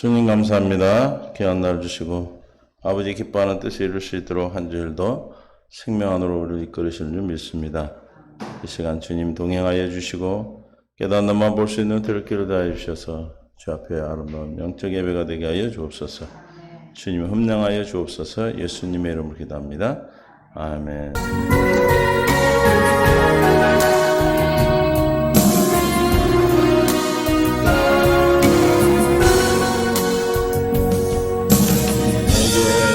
주님 감사합니다. 귀한 날 주시고 아버지 기뻐하는 뜻을 이룰 수 있도록 한 주일도 생명 안으로 우리를 이끌으시는 줄 믿습니다. 이 시간 주님 동행하여 주시고 깨닫는 만 볼 수 있는 들길을 다해 주셔서 주 앞에 아름다운 영적 예배가 되게 하여 주옵소서. 주님 흠량하여 주옵소서. 예수님의 이름으로 기도합니다. 아멘.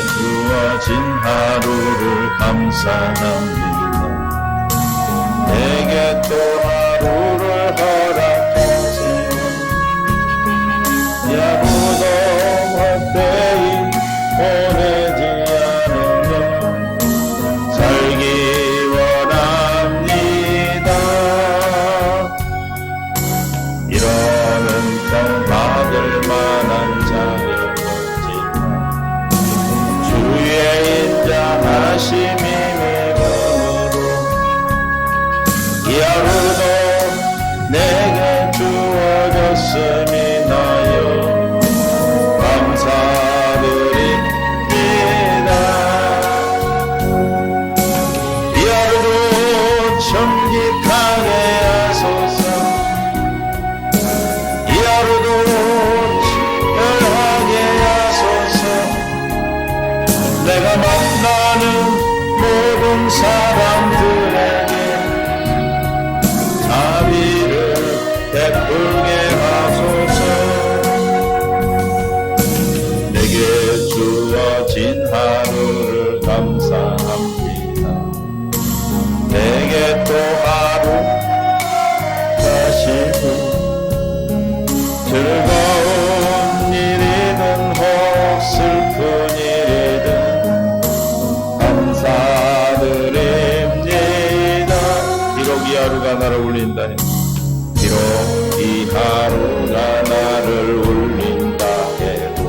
주어진 하루를 감사합니다. 내게 또 하루를 허락하시고 야구도 헛되이 보내지 않으며 살기 원합니다. 이러는 평 받을 만한 자녀 인자하심이 믿음으로 이 하루도 내게 주어졌음이 나여 감사드립니다. 이 하루도 정직하게 하소서. 이 하루도 친절하게 하소서. 내가 만나는 모든 사람들에게 자비를 베풀게 하소서. 내게 주어진 하루를 감사합니다. 내게 또 하루 다시고 즐거운 일이든 혹 슬픈 일이든 비록 이 하루가 나를 울린다. 비록 이 하루가 나를 울린다 해도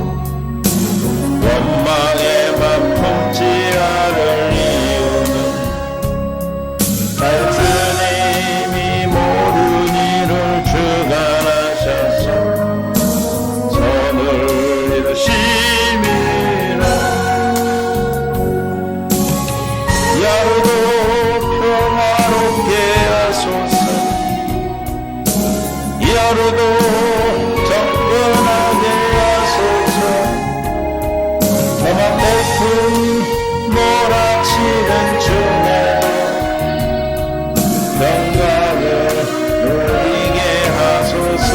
원망에만 품지 않을 이유는 단순히 모든 일을 주관하셔서 선을 이루심이라. 이 하루도 이 하루도 정건하게 하소서. 나만 높은 몰아치는 중에도 평강을 누리게 하소서.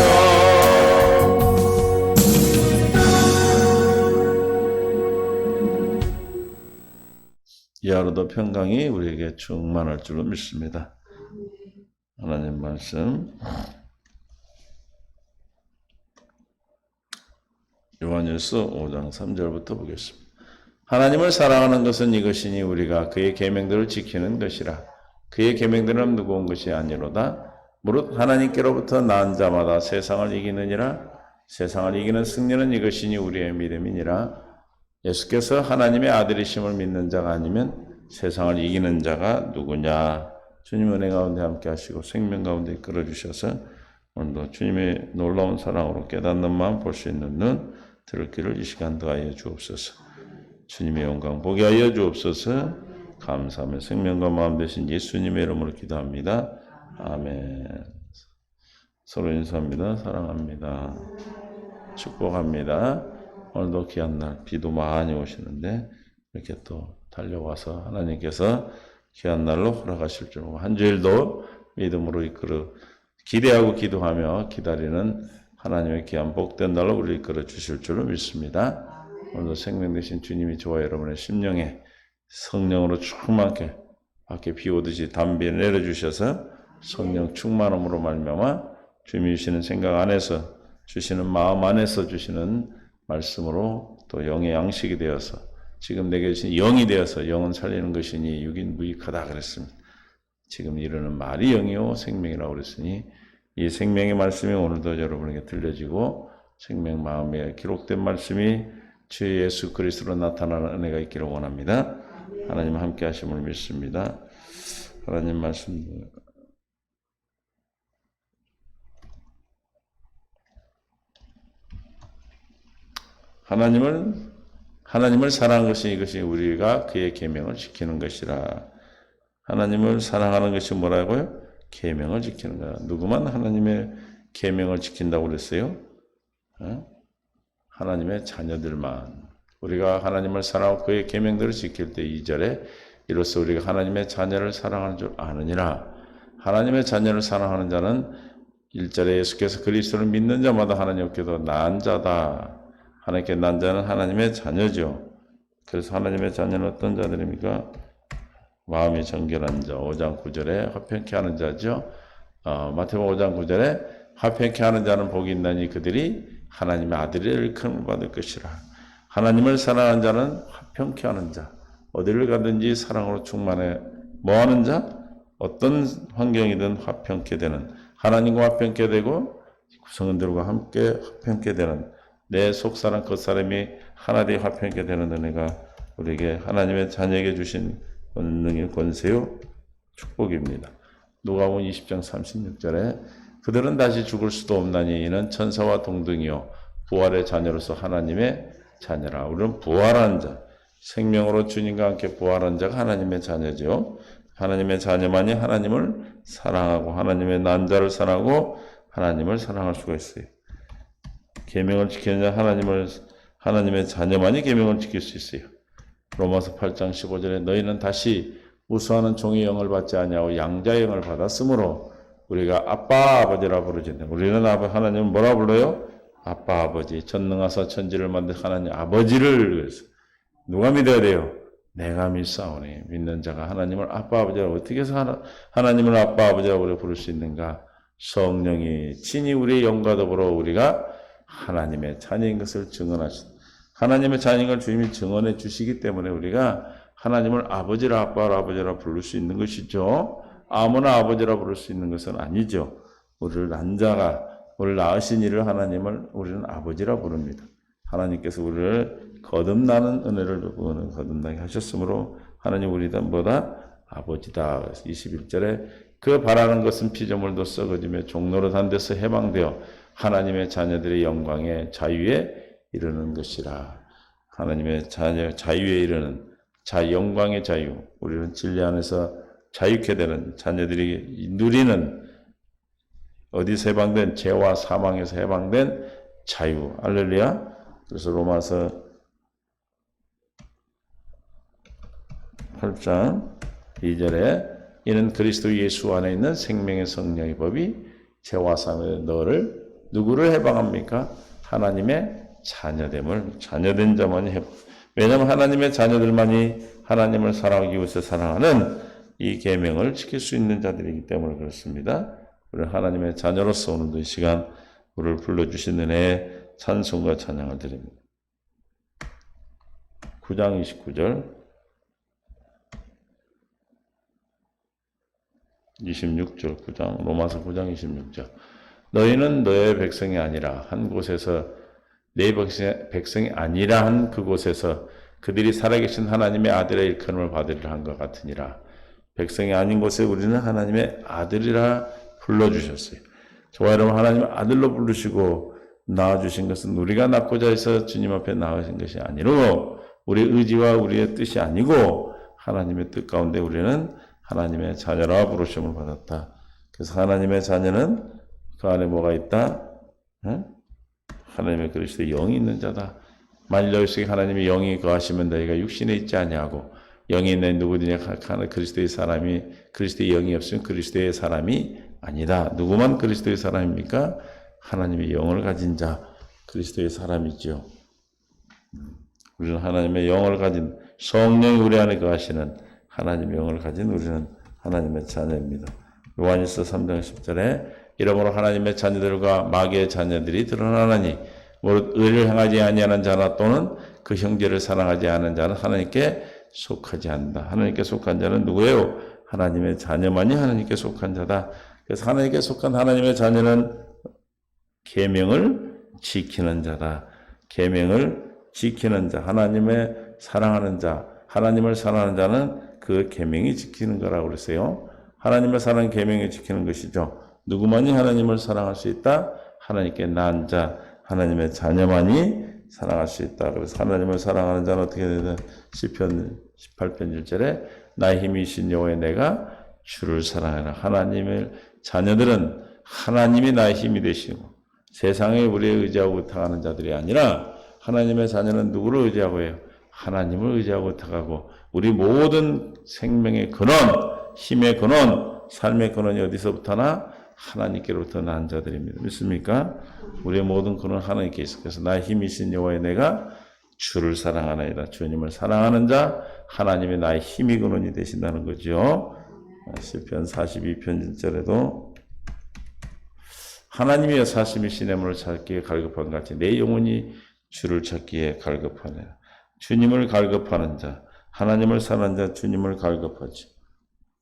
이 하루도 평강이 우리에게 충만할 줄로 믿습니다. 하나님 말씀 요한일서 5장 3절부터 보겠습니다. 하나님을 사랑하는 것은 이것이니 우리가 그의 계명들을 지키는 것이라. 그의 계명들은 무거운 것이 아니로다. 무릇 하나님께로부터 난 자마다 세상을 이기느니라. 세상을 이기는 승리는 이것이니 우리의 믿음이니라. 예수께서 하나님의 아들이심을 믿는 자가 아니면 세상을 이기는 자가 누구냐. 주님 은혜 가운데 함께 하시고 생명 가운데 이끌어주셔서 오늘도 주님의 놀라운 사랑으로 깨닫는 마음 볼 수 있는 눈 들을 길을 이 시간 더하여 주옵소서. 주님의 영광 보게 하여 주옵소서. 감사하며 생명과 마음 되신 예수님의 이름으로 기도합니다. 아멘. 서로 인사합니다. 사랑합니다. 축복합니다. 오늘도 귀한 날 비도 많이 오시는데 이렇게 또 달려와서 하나님께서 귀한 날로 허락하실 줄 한 주일도 믿음으로 이끌어 기대하고 기도하며 기다리는 하나님의 귀한 복된 날로 우리를 이끌어 주실 줄로 믿습니다. 오늘도 생명 되신 주님이 저와 여러분의 심령에 성령으로 충만하게 밖에 비 오듯이 담비를 내려주셔서 성령 충만함으로 말미암아 주님이 주시는 생각 안에서 주시는 마음 안에서 주시는 말씀으로 또 영의 양식이 되어서 지금 내게 주신 영이 되어서 영은 살리는 것이니 육인 무익하다 그랬습니다. 지금 이르는 말이 영이요 생명이라고 그랬으니 이 생명의 말씀이 오늘도 여러분에게 들려지고 생명 마음에 기록된 말씀이 주 예수 그리스도로 나타나는 은혜가 있기를 원합니다. 하나님 함께 하심을 믿습니다. 하나님 말씀 하나님을 사랑하는 것이 이것이 우리가 그의 계명을 지키는 것이라. 하나님을 사랑하는 것이 뭐라고요? 계명을 지키는 거야. 누구만 하나님의 계명을 지킨다고 그랬어요? 하나님의 자녀들만. 우리가 하나님을 사랑하고 그의 계명들을 지킬 때 2절에 이로써 우리가 하나님의 자녀를 사랑하는 줄 아느니라. 하나님의 자녀를 사랑하는 자는 1절에 예수께서 그리스도를 믿는 자마다 하나님께도 난 자다. 하나님께 난 자는 하나님의 자녀죠. 그래서 하나님의 자녀는 어떤 자들입니까? 마음이 정결한 자. 5장 9절에 화평케 하는 자죠. 마태복음 5장 9절에 화평케 하는 자는 복이 있나니 그들이 하나님의 아들의 일컬음을 받을 것이라. 하나님을 사랑하는 자는 화평케 하는 자. 어디를 가든지 사랑으로 충만해 뭐하는 자? 어떤 환경이든 화평케 되는, 하나님과 화평케 되고 구성원들과 함께 화평케 되는, 내 속사람 겉사람이 하나 되어 화평케 되는 은혜가 우리에게 하나님의 자녀에게 주신 권능의 권세요 축복입니다. 누가복음 20장 36절에 그들은 다시 죽을 수도 없나니 이는 천사와 동등이요 부활의 자녀로서 하나님의 자녀라. 우리는 부활한 자, 생명으로 주님과 함께 부활한 자가 하나님의 자녀죠. 하나님의 자녀만이 하나님을 사랑하고 하나님의 난 자를 사랑하고 하나님을 사랑할 수가 있어요. 계명을 지키는 자 하나님의 자녀만이 계명을 지킬 수 있어요. 로마서 8장 15절에 너희는 다시 우수하는 종의 영을 받지 아니하고 양자의 영을 받았으므로 우리가 아빠 아버지라 부르짖는다. 우리는 하나님은 뭐라 불러요? 아빠 아버지. 전능하사 천지를 만든 하나님 아버지를 위해서. 누가 믿어야 돼요? 내가 믿사오니. 믿는 자가 하나님을 아빠 아버지라고. 어떻게 해서 하나님을 아빠 아버지라고 부를 수 있는가? 성령이 친히 우리의 영과 더불어 우리가 하나님의 자녀인 것을 증언하신다. 하나님의 자녀인 걸 주님이 증언해 주시기 때문에 우리가 하나님을 아버지라 아빠라 부를 수 있는 것이죠. 아무나 아버지라 부를 수 있는 것은 아니죠. 우리를 낳은 자가, 우리를 낳으신 이를 하나님을 우리는 아버지라 부릅니다. 하나님께서 우리를 거듭나는 은혜를 주고 거듭나게 하셨으므로 하나님 우리는 뭐다? 아버지다. 21절에 그 바라는 것은 피조물도 썩어지며 종로릇 한 데서 해방되어 하나님의 자녀들의 영광에 자유에 이르는 것이라. 하나님의 자유에 이르는 영광의 자유. 우리는 진리 안에서 자유케 되는 자녀들이 누리는 어디서 해방된? 죄와 사망에서 해방된 자유. 할렐루야. 그래서 로마서 8장 2절에 이는 그리스도 예수 안에 있는 생명의 성령의 법이 죄와 사망에 너를 누구를 해방합니까? 하나님의 자녀된 자만이 해방. 왜냐하면 하나님의 자녀들만이 하나님을 사랑하기 위해서 사랑하는 이 계명을 지킬 수 있는 자들이기 때문에 그렇습니다. 우리는 하나님의 자녀로서 오늘도 이 시간 우리를 불러주신 은혜에 찬송과 찬양을 드립니다. 9장 29절 26절 9장 로마서 9장 26절 너희는 너의 백성이 아니라 한 곳에서 내 백성이 아니라 한 그곳에서 그들이 살아계신 하나님의 아들의 일컬음을 받으리라 한 것 같으니라. 백성이 아닌 곳에 우리는 하나님의 아들이라 불러주셨어요. 저와 여러분 하나님의 아들로 부르시고 낳아주신 것은 우리가 낳고자 해서 주님 앞에 나아가신 것이 아니고 우리의 의지와 우리의 뜻이 아니고 하나님의 뜻 가운데 우리는 하나님의 자녀라 부르심을 받았다. 그래서 하나님의 자녀는 그 안에 뭐가 있다? 하나님의 그리스도의 영이 있는 자다. 만일 너희 속에 하나님의 영이 거하시면 너희가 육신에 있지 아니하고 영이 있는 누구든지 그리스도의 사람이 그리스도의 영이 없으면 그리스도의 사람이 아니다. 누구만 그리스도의 사람입니까? 하나님의 영을 가진 자 그리스도의 사람이죠. 우리는 하나님의 영을 가진 성령이 우리 안에 거하시는 하나님의 영을 가진 우리는 하나님의 자녀입니다. 요한일서 3장 10절에 이러므로 하나님의 자녀들과 마귀의 자녀들이 드러나나니 무릇 의를 행하지 아니하는 자나 또는 그 형제를 사랑하지 않는 자는 하나님께 속하지 않는다. 하나님께 속한 자는 누구예요? 하나님의 자녀만이 하나님께 속한 자다. 그래서 하나님께 속한 하나님의 자녀는 계명을 지키는 자다. 계명을 지키는 자, 하나님의 사랑하는 자, 하나님을 사랑하는 자는 그 계명이 지키는 거라고 그랬어요. 하나님을 사랑하는 계명이 지키는 것이죠. 누구만이 하나님을 사랑할 수 있다? 하나님께 낳은 자, 하나님의 자녀만이 사랑할 수 있다. 그래서 하나님을 사랑하는 자는 어떻게 되냐? 시편 18편 1절에 나의 힘이신 여호와의 내가 주를 사랑하라. 하나님의 자녀들은 하나님이 나의 힘이 되시고 세상에 우리에 의지하고 타가는 자들이 아니라 하나님의 자녀는 누구를 의지하고 해요? 하나님을 의지하고 타가고 우리 모든 생명의 근원, 힘의 근원, 삶의 근원이 어디서부터나 하나님께로부터 난 자들입니다. 믿습니까? 우리의 모든 근원 하나님께 있어. 그래서 나의 힘이신 여호와의 내가 주를 사랑하나이다. 주님을 사랑하는 자, 하나님이 나의 힘이 근원이 되신다는 거죠. 시편 42편 1절에도 하나님이여 사심이 시냇물을 찾기에 갈급한 같이 내 영혼이 주를 찾기에 갈급하네. 주님을 갈급하는 자, 하나님을 사랑하는 자, 주님을 갈급하지.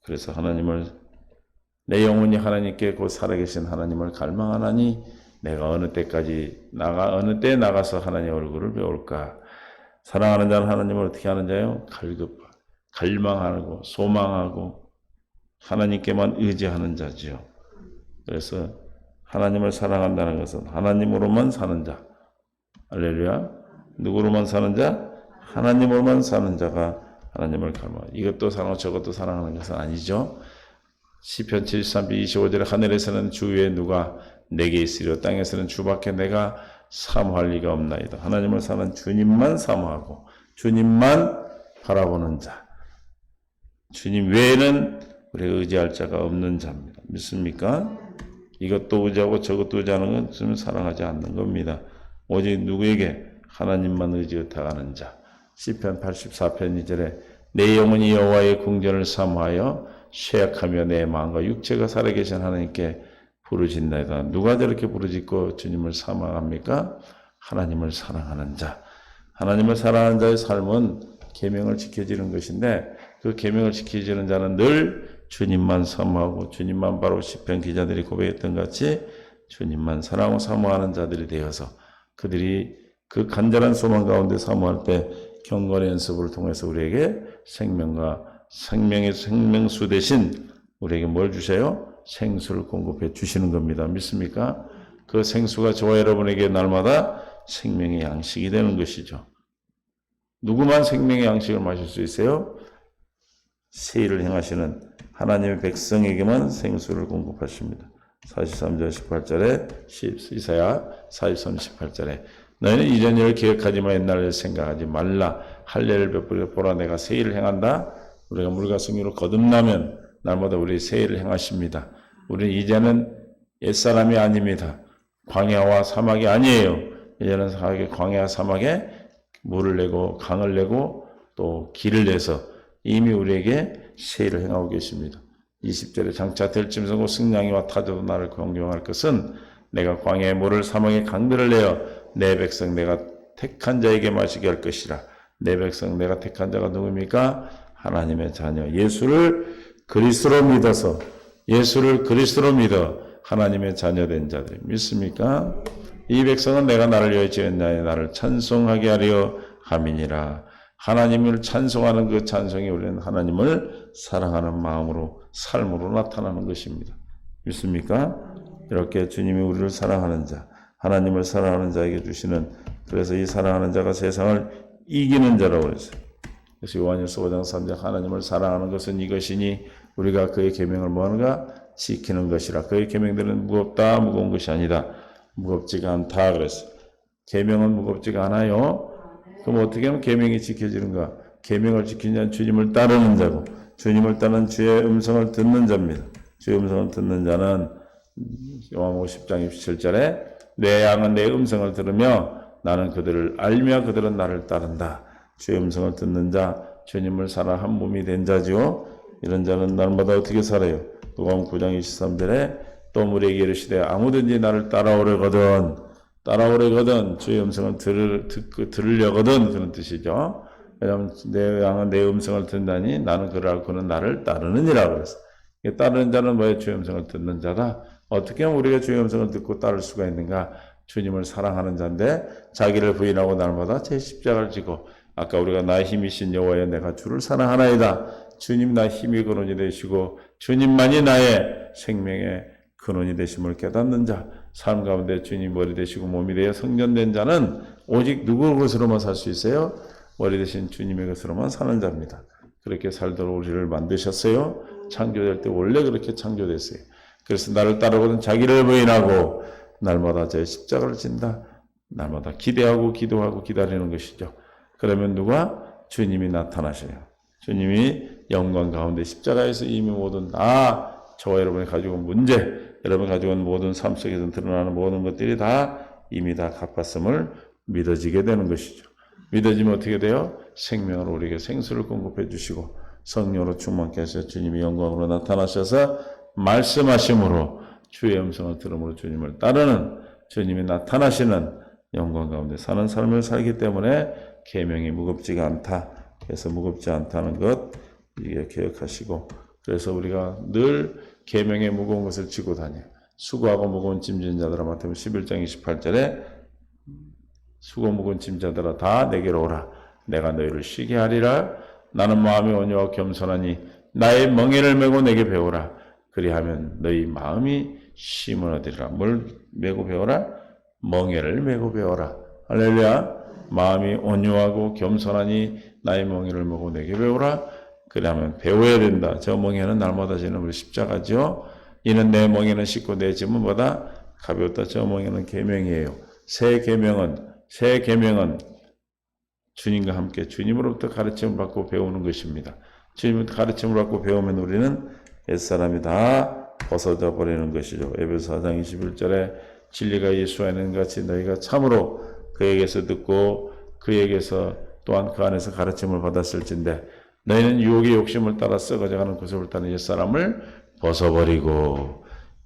그래서 하나님을 내 영혼이 하나님께 곧 살아계신 하나님을 갈망하나니 내가 어느 때 나가서 하나님의 얼굴을 배울까? 사랑하는 자는 하나님을 어떻게 하는 자요? 갈망하고 소망하고 하나님께만 의지하는 자지요. 그래서 하나님을 사랑한다는 것은 하나님으로만 사는 자. 할렐루야. 누구로만 사는 자? 하나님으로만 사는 자가 하나님을 갈망하고 이것도 사랑하고 저것도 사랑하는 것은 아니죠. 시편 73편 25절에 하늘에서는 주 외에 누가 내게 있으리요 땅에서는 주밖에 내가 사모할 리가 없나이다. 하나님을 사는 주님만 사모하고 주님만 바라보는 자. 주님 외에는 우리가 의지할 자가 없는 자입니다. 믿습니까? 이것도 의지하고 저것도 의지하는 건 주님을 사랑하지 않는 겁니다. 오직 누구에게? 하나님만 의지하는 자. 시편 84편 2절에 내 영혼이 여호와의 궁전을 사모하여 쇠약하며 내 마음과 육체가 살아계신 하나님께 부르짖나이다. 누가 저렇게 부르짖고 주님을 사모합니까? 하나님을 사랑하는 자. 하나님을 사랑하는 자의 삶은 계명을 지켜지는 것인데 그 계명을 지켜지는 자는 늘 주님만 사모하고 주님만 바로 시편 기자들이 고백했던 같이 주님만 사랑하고 사모하는 자들이 되어서 그들이 그 간절한 소망 가운데 사모할 때 경건의 연습을 통해서 우리에게 생명의 생명수 대신 우리에게 뭘 주세요? 생수를 공급해 주시는 겁니다. 믿습니까? 그 생수가 저와 여러분에게 날마다 생명의 양식이 되는 것이죠. 누구만 생명의 양식을 마실 수 있어요? 세일을 행하시는 하나님의 백성에게만 생수를 공급하십니다. 43절 18절에 이사야 43, 18절에 너희는 이전 일을 기억하지만 옛날 일을 생각하지 말라. 할례를 베풀어 보라 내가 세일을 행한다. 우리가 물과 성유로 거듭나면 날마다 우리 세일을 행하십니다. 우리는 이제는 옛사람이 아닙니다. 광야와 사막이 아니에요. 이제는 광야와 사막에 물을 내고 강을 내고 또 길을 내서 이미 우리에게 세일을 행하고 계십니다. 20절에 장차 들짐승과 승냥이와 타조도 나를 공경할 것은 내가 광야의 물을 사막의 강들을 내어 내 백성 내가 택한 자에게 마시게 할 것이라. 내 백성 내가 택한 자가 누굽니까? 하나님의 자녀 예수를 그리스도로 믿어 하나님의 자녀된 자들 믿습니까? 이 백성은 내가 나를 위하여 지었나니 나를 찬송하게 하려 함이니라. 하나님을 찬송하는 그 찬송이 우리는 하나님을 사랑하는 마음으로 삶으로 나타나는 것입니다. 믿습니까? 이렇게 주님이 우리를 사랑하는 자, 하나님을 사랑하는 자에게 주시는 그래서 이 사랑하는 자가 세상을 이기는 자라고 그랬어요. 그래서 요한일서 5장 3절 하나님을 사랑하는 것은 이것이니 우리가 그의 계명을 뭐하는가? 지키는 것이라. 그의 계명들은 무겁다 무거운 것이 아니다. 무겁지가 않다 그랬어요. 계명은 무겁지가 않아요. 그럼 어떻게 하면 계명이 지켜지는가? 계명을 지키는 자는 주님을 따르는 자고 주님을 따르는 주의 음성을 듣는 자입니다. 주의 음성을 듣는 자는 요한복음 10장 27절에 내 양은 내 음성을 들으며 나는 그들을 알며 그들은 나를 따른다. 주의 음성을 듣는 자, 주님을 살아 한 몸이 된 자지요. 이런 자는 날마다 어떻게 살아요? 누가복음 9장 23절에 또 우리에게 이르시되 아무든지 나를 따라오려거든 주의 음성을 들으려거든 그런 뜻이죠. 왜냐하면 내 양은 내 음성을 듣다니 나는 그를 알고 그는 나를 따르느니라 그랬어. 따르는 자는 뭐예요? 주의 음성을 듣는 자다. 어떻게 하면 우리가 주의 음성을 듣고 따를 수가 있는가? 주님을 사랑하는 자인데 자기를 부인하고 날마다 제 십자가를 지고 아까 우리가 나의 힘이신 여호와여 내가 주를 사랑하나이다. 주님 나의 힘이 근원이 되시고 주님만이 나의 생명의 근원이 되심을 깨닫는 자, 삶 가운데 주님 머리 되시고 몸이 되어 성전된 자는 오직 누구 것으로만 살 수 있어요? 머리 되신 주님의 것으로만 사는 자입니다. 그렇게 살도록 우리를 만드셨어요. 창조될 때 원래 그렇게 창조됐어요. 그래서 나를 따르고는 자기를 부인하고 날마다 제 십자가를 진다. 날마다 기대하고 기도하고 기다리는 것이죠. 그러면 누가? 주님이 나타나셔요. 주님이 영광 가운데 십자가에서 이미 모든 저와 여러분이 가지고 온 문제, 여러분이 가지고 온 모든 삶 속에서 드러나는 모든 것들이 이미 다 갚았음을 믿어지게 되는 것이죠. 믿어지면 어떻게 돼요? 생명으로 우리에게 생수를 공급해 주시고 성령으로 충만케 하셔서 주님이 영광으로 나타나셔서 말씀하심으로 주의 음성을 들음으로 주님을 따르는 주님이 나타나시는 영광 가운데 사는 삶을 살기 때문에 계명이 무겁지가 않다. 그래서 무겁지 않다는 것 이게 기억하시고 그래서 우리가 늘 계명의 무거운 것을 지고 다녀. 수고하고 무거운 짐진 자들아 마태복음 11장 28절에 수고 무거운 짐자들아 다 내게로 오라. 내가 너희를 쉬게 하리라. 나는 마음이 온유하고 겸손하니 나의 멍에를 메고 내게 배우라. 그리하면 너희 마음이 쉼을 얻으리라. 뭘 메고 배워라? 멍에를 메고 배워라. 할렐루야. 마음이 온유하고 겸손하니 나의 멍에를 메고 내게 배우라. 그러면 배워야 된다. 저 멍에는 날마다 지는 우리 십자가죠. 이는 내 멍에는 씻고 내 짐은보다 가볍다. 저 멍에는 계명이에요. 새 계명은 주님과 함께 주님으로부터 가르침을 받고 배우는 것입니다. 주님으로부터 가르침을 받고 배우면 우리는 옛사람이 다 벗어져 버리는 것이죠. 에베소 4장 21절에 진리가 예수 안에 있는 같이 너희가 참으로 그에게서 듣고 그에게서 또한 그 안에서 가르침을 받았을진데 너희는 유혹의 욕심을 따라 썩어져가는 구습을 따는 옛사람을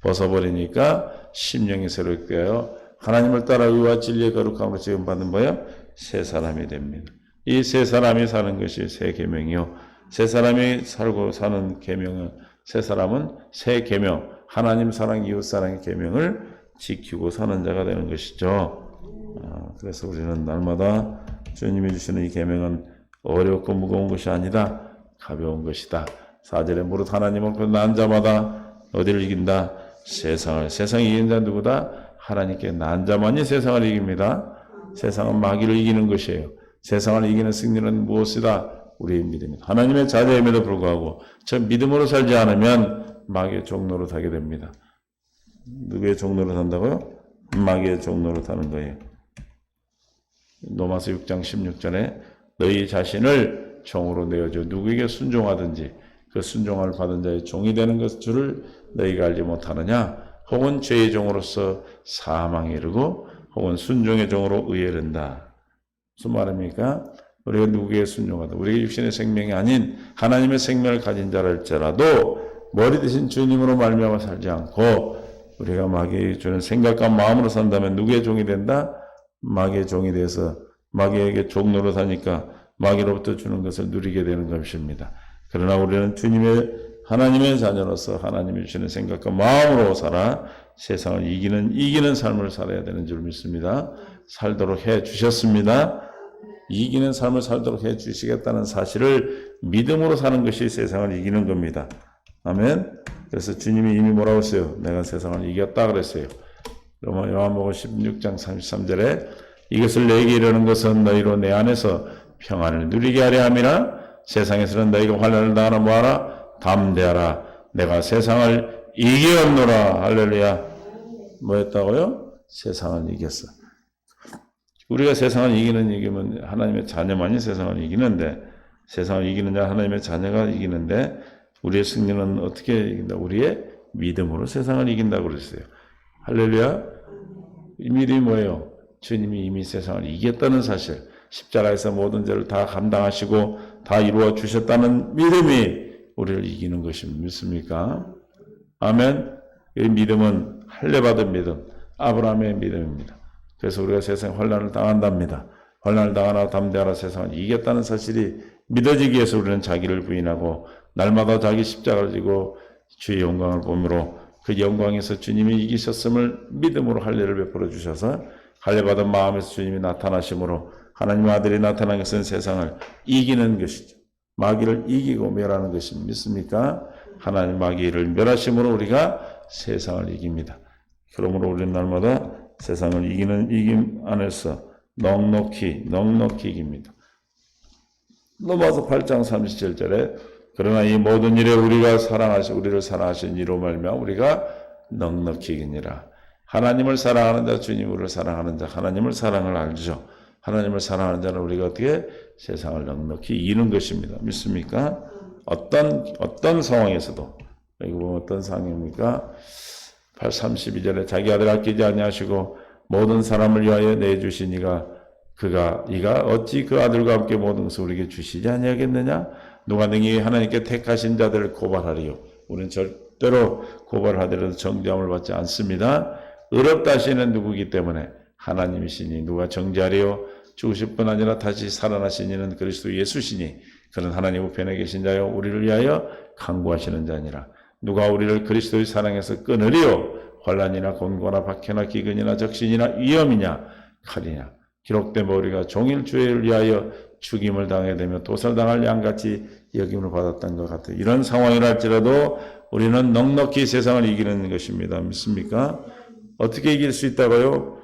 벗어버리니까 심령이 새롭게 되어 하나님을 따라 의와 진리의 거룩함으로 지음받는 뭐예요? 새 사람이 됩니다. 이 새 사람이 사는 것이 새 계명이요. 새 사람이 살고 사는 계명은 새 사람은 새 계명, 하나님 사랑, 이웃 사랑의 계명을 지키고 사는 자가 되는 것이죠. 그래서 우리는 날마다 주님이 주시는 이 계명은 어렵고 무거운 것이 아니다. 가벼운 것이다. 4절에 무릇 하나님 앞에 난 자마다 어디를 이긴다? 세상을. 세상이 이긴 자는 누구다? 하나님께 난 자만이 세상을 이깁니다. 세상은 마귀를 이기는 것이에요. 세상을 이기는 승리는 무엇이다? 우리의 믿음이다. 하나님의 자녀임에도 불구하고 저 믿음으로 살지 않으면 마귀의 종로로 타게 됩니다. 누구의 종로로 탄다고요? 마귀의 종로로 타는 거예요. 로마서 6장 16절에 너희 자신을 종으로 내어줘 누구에게 순종하든지 그 순종을 받은 자의 종이 되는 것 줄을 너희가 알지 못하느냐? 혹은 죄의 종으로서 사망에 이르고 혹은 순종의 종으로 의에 이른다. 무슨 말입니까? 우리가 누구에게 순종하다. 우리가 육신의 생명이 아닌 하나님의 생명을 가진 자랄지라도 머리 대신 주님으로 말미암아 살지 않고 우리가 마귀에게 주는 생각과 마음으로 산다면 누구의 종이 된다? 마귀의 종이 돼서 마귀에게 종로로 사니까 마귀로부터 주는 것을 누리게 되는 것입니다. 그러나 우리는 하나님의 자녀로서 하나님이 주시는 생각과 마음으로 살아 세상을 이기는 삶을 살아야 되는 줄 믿습니다. 살도록 해 주셨습니다. 이기는 삶을 살도록 해 주시겠다는 사실을 믿음으로 사는 것이 세상을 이기는 겁니다. 아멘. 그래서 주님이 이미 뭐라고 했어요? 내가 세상을 이겼다 그랬어요. 요한복음 16장 33절에 이것을 내게 이르는 것은 너희로 내 안에서 평안을 누리게 하려 함이나 세상에서는 너희가 환난을 당하나 뭐하라? 담대하라. 내가 세상을 이기었노라. 할렐루야. 뭐였다고요? 세상을 이겼어. 우리가 세상을 이기면 하나님의 자녀만이 세상을 이기는데 세상을 이기는 자 하나님의 자녀가 이기는데 우리의 승리는 어떻게 이긴다? 우리의 믿음으로 세상을 이긴다고 그랬어요. 할렐루야. 이 믿음이 뭐예요? 주님이 이미 세상을 이겼다는 사실, 십자가에서 모든 죄를 다 감당하시고 다 이루어 주셨다는 믿음이 우리를 이기는 것입니다. 믿습니까? 아멘. 이 믿음은 할례받은 믿음, 아브라함의 믿음입니다. 그래서 우리가 세상에 환난을 당한답니다. 환난을 당하나 담대하라 세상을 이겼다는 사실이 믿어지기 위해서 우리는 자기를 부인하고 날마다 자기 십자가를 지고 주의 영광을 보므로 그 영광에서 주님이 이기셨음을 믿음으로 할례를 베풀어 주셔서 할례받은 마음에서 주님이 나타나심으로 하나님의 아들이 나타난 것은 세상을 이기는 것이죠. 마귀를 이기고 멸하는 것입니다. 믿습니까? 하나님 마귀를 멸하심으로 우리가 세상을 이깁니다. 그러므로 우리는 날마다 세상을 이기는 이김 안에서 넉넉히 이깁니다. 로마서 8장 37절에 그러나 이 모든 일에 우리를 사랑하신 이로 말미암아 우리가 넉넉히 이기니라. 하나님을 사랑하는 자, 주님을 사랑하는 자, 하나님을 사랑을 알죠. 하나님을 사랑하는 자는 우리가 어떻게 세상을 넉넉히 이기는 것입니다. 믿습니까? 어떤 상황에서도, 여기 보면 어떤 상황입니까? 32절에 자기 아들 아끼지 아니하시고 모든 사람을 위하여 내주신 이가 어찌 그 아들과 함께 모든 것을 우리에게 주시지 아니하겠느냐? 누가 능히 하나님께 택하신 자들을 고발하리요. 우리는 절대로 고발하더라도 정죄함을 받지 않습니다. 의롭다 하시는 누구이기 때문에 하나님이시니 누가 정죄하리요? 죽으실 뿐 아니라 다시 살아나신 이는 그리스도 예수시니 그는 하나님 우편에 계신 자요 우리를 위하여 간구하시는 자니라. 누가 우리를 그리스도의 사랑에서 끊으리요? 환난이나 곤고나 박해나 기근이나 적신이나 위험이냐 칼이냐. 기록된 우리가 종일 죄를 위하여 죽임을 당하게 되며 도살당할 양같이 여김을 받았던 것 같아요. 이런 상황이랄지라도 우리는 넉넉히 세상을 이기는 것입니다. 믿습니까? 어떻게 이길 수 있다고요?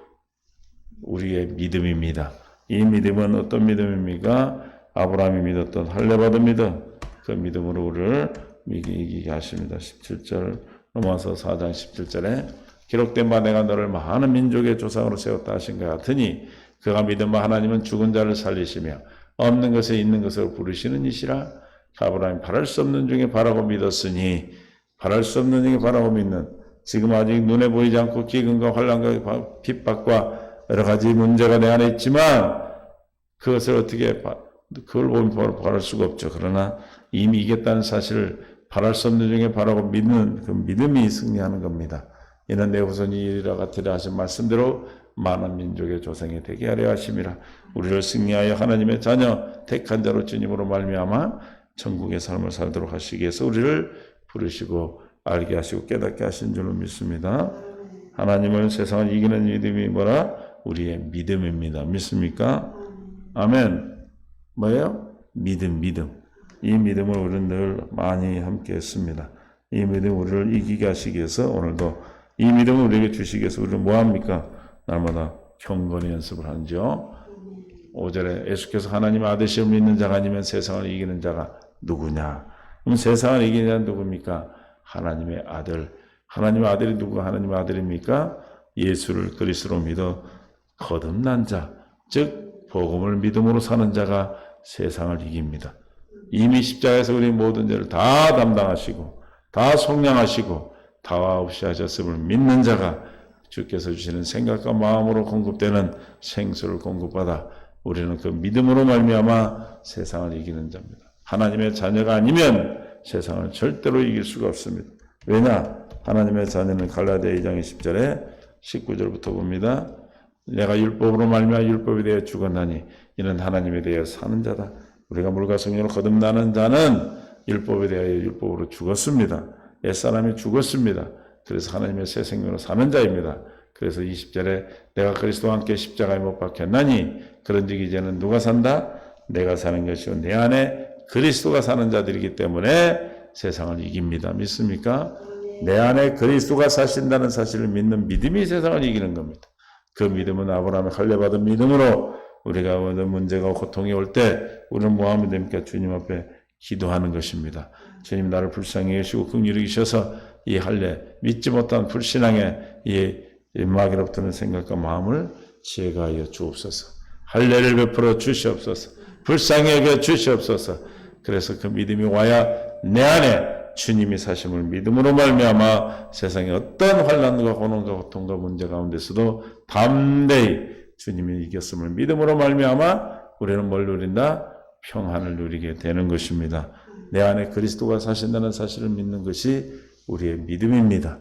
우리의 믿음입니다. 이 믿음은 어떤 믿음입니까? 아브라함이 믿었던 할례받은 믿음. 그 믿음으로 우리를 이기게 하십니다. 17절 로마서 4장 17절에 기록된 바 내가 너를 많은 민족의 조상으로 세웠다 하신 것 같으니 그가 믿은 바 하나님은 죽은 자를 살리시며 없는 것에 있는 것을 부르시는 이시라. 아브라함이 바랄 수 없는 중에 바라고 믿었으니 바랄 수 없는 중에 바라고 믿는 지금 아직 눈에 보이지 않고 기근과 환난과 핍박과 여러 가지 문제가 내 안에 있지만 그것을 어떻게 그걸 보면 바랄 수가 없죠. 그러나 이미 이겼다는 사실을 바랄 수 없는 중에 바라고 믿는 그 믿음이 승리하는 겁니다. 이는 내 후손이 이리라 같으라 하신 말씀대로 많은 민족의 조상이 되게 하려 하심이라. 우리를 승리하여 하나님의 자녀 택한 자로 주님으로 말미암아 천국의 삶을 살도록 하시기 위해서 우리를 부르시고 알게 하시고 깨닫게 하신 줄로 믿습니다. 하나님을 세상을 이기는 믿음이 뭐라? 우리의 믿음입니다. 믿습니까? 아멘. 뭐예요? 믿음. 이 믿음을 우리는 늘 많이 함께 했습니다. 이 믿음 우리를 이기게 하시기 위해서 오늘도 이 믿음을 우리에게 주시기 위해서 우리는 뭐합니까? 날마다 경건의 연습을 하는지요. 5절에 예수께서 하나님의 아들심을 믿는 자가 아니면 세상을 이기는 자가 누구냐? 그럼 세상을 이기는 자는 누굽니까? 하나님의 아들. 하나님의 아들이 누구가 하나님의 아들입니까? 예수를 그리스도로 믿어 거듭난 자, 즉 복음을 믿음으로 사는 자가 세상을 이깁니다. 이미 십자가에서 우리 모든 죄를 다 담당하시고 다 속량하시고 다와 없이 하셨음을 믿는 자가 주께서 주시는 생각과 마음으로 공급되는 생수를 공급받아 우리는 그 믿음으로 말미암아 세상을 이기는 자입니다. 하나님의 자녀가 아니면 세상을 절대로 이길 수가 없습니다. 왜냐? 하나님의 자녀는 갈라디아 2장 20절에 19절부터 봅니다. 내가 율법으로 말미암아 율법에 대해 죽었나니 이는 하나님에 대해 사는 자다. 우리가 물과 성령으로 거듭나는 자는 율법에 대하여 율법으로 죽었습니다. 옛사람이 죽었습니다. 그래서 하나님의 새 생명으로 사는 자입니다. 그래서 20절에 내가 그리스도와 함께 십자가에 못 박혔나니 그런즉 이제는 누가 산다? 내가 사는 것이요 내 안에 그리스도가 사는 자들이기 때문에 세상을 이깁니다. 믿습니까? 내 안에 그리스도가 사신다는 사실을 믿는 믿음이 세상을 이기는 겁니다. 그 믿음은 아브라함의 할례받은 믿음으로 우리가 어떤 문제가 고통이 올 때 우리는 뭐 하면 됩니까? 주님 앞에 기도하는 것입니다. 주님 나를 불쌍히 여기시고 긍휼히 여기셔서 이 할례 믿지 못한 불신앙의 이 마귀로부터는 생각과 마음을 제거하여 주옵소서. 할례를 베풀어 주시옵소서. 불쌍히 여겨 주시옵소서. 그래서 그 믿음이 와야 내 안에 주님이 사심을 믿음으로 말미암아 세상의 어떤 환난과 고난과 고통과 문제 가운데서도 담대히 주님이 이겼음을 믿음으로 말미암아 우리는 뭘 누린다? 평안을 누리게 되는 것입니다. 내 안에 그리스도가 사신다는 사실을 믿는 것이 우리의 믿음입니다.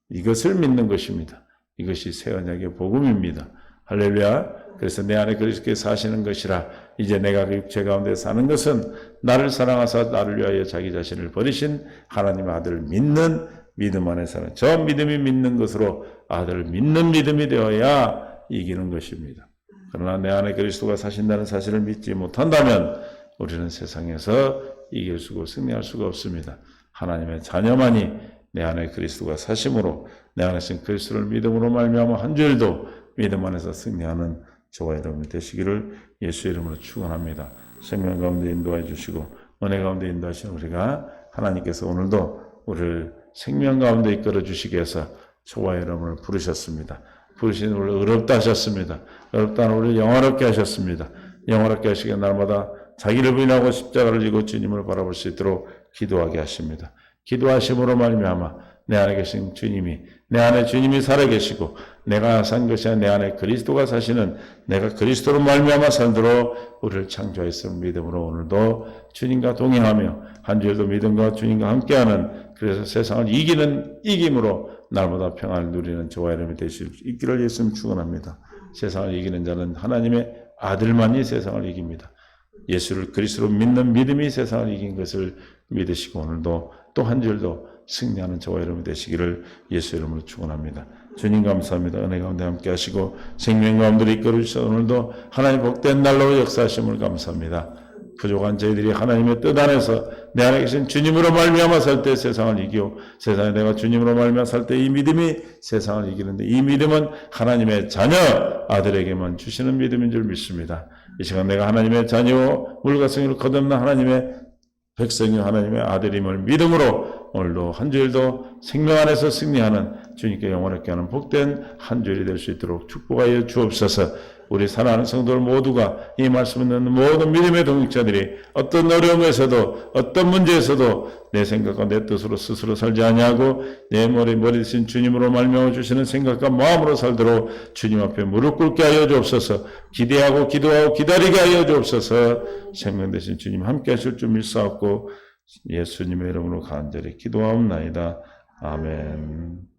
이것을 믿는 것입니다. 이것이 새 언약의 복음입니다. 할렐루야. 그래서 내 안에 그리스도께 사시는 것이라 이제 내가 그 육체 가운데 사는 것은 나를 사랑하사 나를 위하여 자기 자신을 버리신 하나님의 아들을 믿는 믿음 안에 사는 저 믿음이 믿는 것으로 아들을 믿는 믿음이 되어야 이기는 것입니다. 그러나 내 안에 그리스도가 사신다는 사실을 믿지 못한다면 우리는 세상에서 이길 수고 승리할 수가 없습니다. 하나님의 자녀만이 내 안에 그리스도가 사심으로 내 안에 신 그리스도를 믿음으로 말미암아 한 주일도 믿음 안에서 승리하는 저와 여러분이 되시기를 예수 이름으로 축원합니다. 생명 가운데 인도해 주시고 은혜 가운데 인도하시는 우리가 하나님께서 오늘도 우리를 생명 가운데 이끌어 주시기 위해서 저와 여러분을 부르셨습니다. 부르신 우리를 의롭다 하셨습니다. 의롭다는 우리를 영화롭게 하셨습니다. 영화롭게 하시기에 날마다 자기를 부인하고 십자가를 지고 주님을 바라볼 수 있도록 기도하게 하십니다. 기도하심으로 말미암아 내 안에 계신 주님이 내 안에 주님이 살아계시고 내가 산 것이 아니라 내 안에 그리스도가 사시는 내가 그리스도로 말미암아 살도록 우리를 창조하였음을 믿음으로 오늘도 주님과 동행하며 한 주일도 믿음과 주님과 함께하는 그래서 세상을 이기는 이김으로 날마다 평안을 누리는 저와 여러분이 되실 수 있기를 예수님 축원합니다. 세상을 이기는 자는 하나님의 아들만이 세상을 이깁니다. 예수를 그리스도로 믿는 믿음이 세상을 이긴 것을 믿으시고 오늘도 또 한 주일도 승리하는 저와 여러분 되시기를 예수 이름으로 축원합니다. 주님 감사합니다. 은혜 가운데 함께 하시고 생명 가운데 이끌어 주셔서 오늘도 하나님 복된 날로 역사하심을 감사합니다. 부족한 저희들이 하나님의 뜻 안에서 내 안에 계신 주님으로 말미암아 살 때 세상을 이기고 세상에 내가 주님으로 말미암아 살 때 이 믿음이 세상을 이기는데 이 믿음은 하나님의 자녀 아들에게만 주시는 믿음인 줄 믿습니다. 이 시간 내가 하나님의 자녀 물과 성령을 거듭난 하나님의 백성이 하나님의 아들임을 믿음으로 오늘도 한 주일도 생명 안에서 승리하는 주님께 영원하게 하는 복된 한 주일이 될 수 있도록 축복하여 주옵소서. 우리 사랑하는 성도들 모두가 이 말씀을 듣는 모든 믿음의 동역자들이 어떤 어려움에서도 어떤 문제에서도 내 생각과 내 뜻으로 스스로 살지 아니하고 내 머리 되신 주님으로 말미암아 주시는 생각과 마음으로 살도록 주님 앞에 무릎 꿇게 하여 주옵소서. 기대하고 기도하고 기다리게 하여 주옵소서. 생명 되신 주님 함께 하실 줄 믿사옵고 예수님의 이름으로 간절히 기도하옵나이다. 아멘.